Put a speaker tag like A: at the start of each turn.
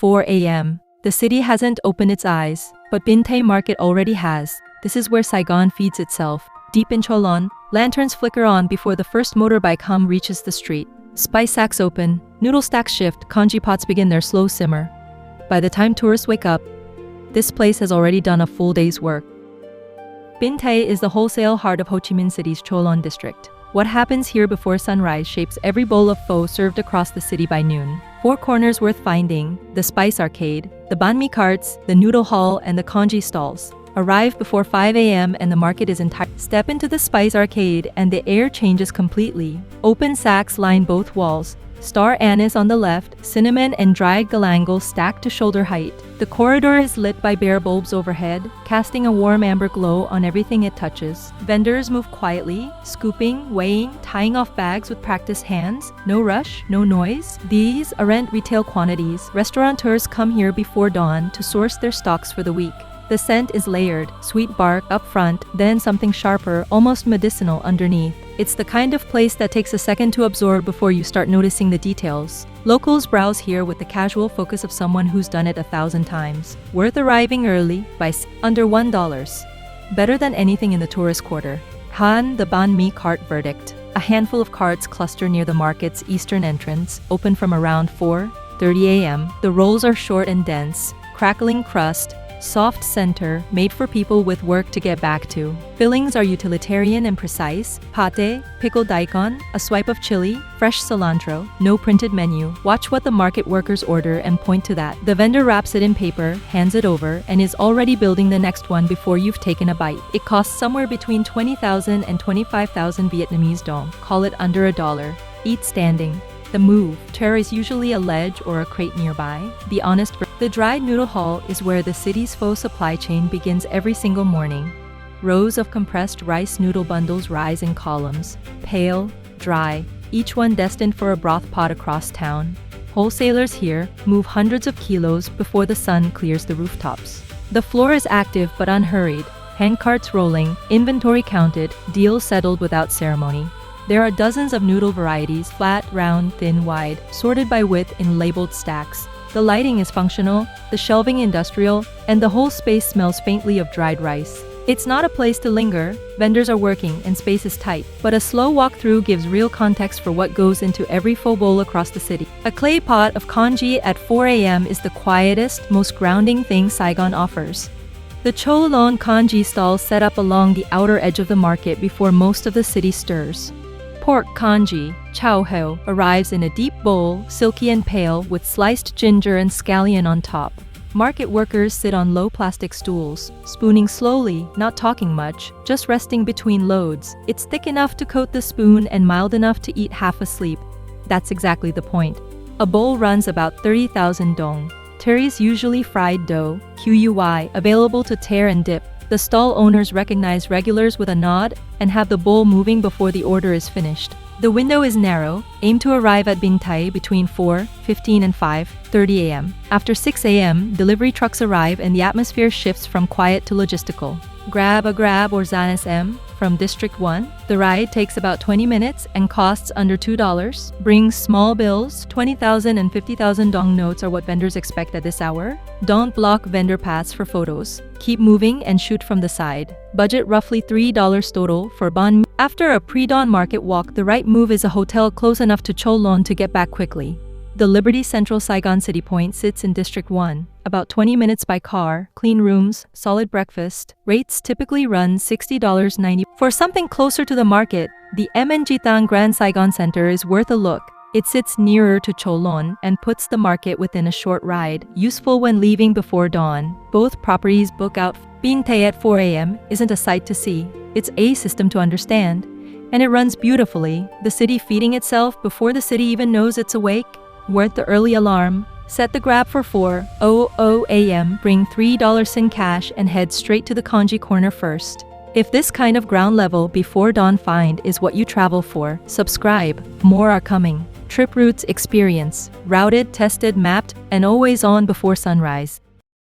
A: 4 a.m. The city hasn't opened its eyes, but Binh Tay Market already has. This is where Saigon feeds itself. Deep in Cholon, lanterns flicker on before the first motorbike hum reaches the street. Spice sacks open, noodle stacks shift, congee pots begin their slow simmer. By the time tourists wake up, this place has already done a full day's work. Binh Tay is the wholesale heart of Ho Chi Minh City's Cholon district. What happens here before sunrise shapes every bowl of pho served across the city by noon. 4 corners worth finding: the Spice Arcade, the banh mi carts, the Noodle Hall, and the Congee stalls. Arrive before 5 a.m. and the market is entire. Step into the Spice Arcade and the air changes completely. Open sacks line both walls. Star anise on the left, cinnamon and dried galangal stacked to shoulder height. The corridor is lit by bare bulbs overhead, casting a warm amber glow on everything it touches. Vendors move quietly, scooping, weighing, tying off bags with practiced hands. No rush, no noise. These aren't retail quantities. Restaurateurs come here before dawn to source their stocks for the week. The scent is layered, sweet bark up front, then something sharper, almost medicinal underneath. It's the kind of place that takes a second to absorb before you start noticing the details. Locals browse here with the casual focus of someone who's done it 1,000 times. Worth arriving early by under $1. Better than anything in the tourist quarter. Han, the banh mi cart verdict. A handful of carts cluster near the market's eastern entrance, open from around 4:30 a.m. The rolls are short and dense, crackling crust, soft center, made for people with work to get back to. Fillings are utilitarian and precise. Pate, pickled daikon, a swipe of chili, fresh cilantro, no printed menu. Watch what the market workers order and point to that. The vendor wraps it in paper, hands it over, and is already building the next one before you've taken a bite. It costs somewhere between 20,000 and 25,000 Vietnamese dong. Call it under $1. Eat standing. The move. Chair is usually a ledge or a crate nearby. Be honest. The dried-noodle hall is where the city's pho supply chain begins every single morning. Rows of compressed rice noodle bundles rise in columns, pale, dry, each one destined for a broth pot across town. Wholesalers here move hundreds of kilos before the sun clears the rooftops. The floor is active but unhurried, hand carts rolling, inventory counted, deals settled without ceremony. There are dozens of noodle varieties, flat, round, thin, wide, sorted by width in labeled stacks. The lighting is functional, the shelving industrial, and the whole space smells faintly of dried rice. It's not a place to linger, vendors are working and space is tight, but a slow walk through gives real context for what goes into every pho bowl across the city. A clay pot of congee at 4 a.m. is the quietest, most grounding thing Saigon offers. The Cholon congee stalls set up along the outer edge of the market before most of the city stirs. Pork congee, chow ho, arrives in a deep bowl, silky and pale, with sliced ginger and scallion on top. Market workers sit on low plastic stools, spooning slowly, not talking much, just resting between loads. It's thick enough to coat the spoon and mild enough to eat half asleep. That's exactly the point. A bowl runs about 30,000 dong. Terry's usually fried dough, QUY, available to tear and dip. The stall owners recognize regulars with a nod and have the bowl moving before the order is finished. The window is narrow, aim to arrive at Binh Tay between 4:15 and 5:30 a.m. After 6 a.m., delivery trucks arrive and the atmosphere shifts from quiet to logistical. Grab a grab or Zanis M from District 1. The ride takes about 20 minutes and costs under $2. Brings small bills. 20,000 and 50,000 dong notes are what vendors expect at this hour. Don't block vendor paths for photos. Keep moving and shoot from the side. Budget roughly $3 total for banh mi. After a pre-dawn market walk, the right move is a hotel close enough to Cholon to get back quickly. The Liberty Central Saigon City Point sits in District 1, about 20 minutes by car, clean rooms, solid breakfast. Rates typically run $60.90. For something closer to the market, the MNG Grand Saigon Center is worth a look. It sits nearer to Cholon and puts the market within a short ride, useful when leaving before dawn. Both properties book out. Binh Tay at 4 a.m. isn't a sight to see. It's a system to understand. And it runs beautifully, the city feeding itself before the city even knows it's awake. Worth the early alarm. Set the grab for 4:00 a.m. Bring $3 in cash and head straight to the congee corner first. If this kind of ground level before dawn find is what you travel for, subscribe. More are coming. Trip routes experience. Routed, tested, mapped, and always on before sunrise.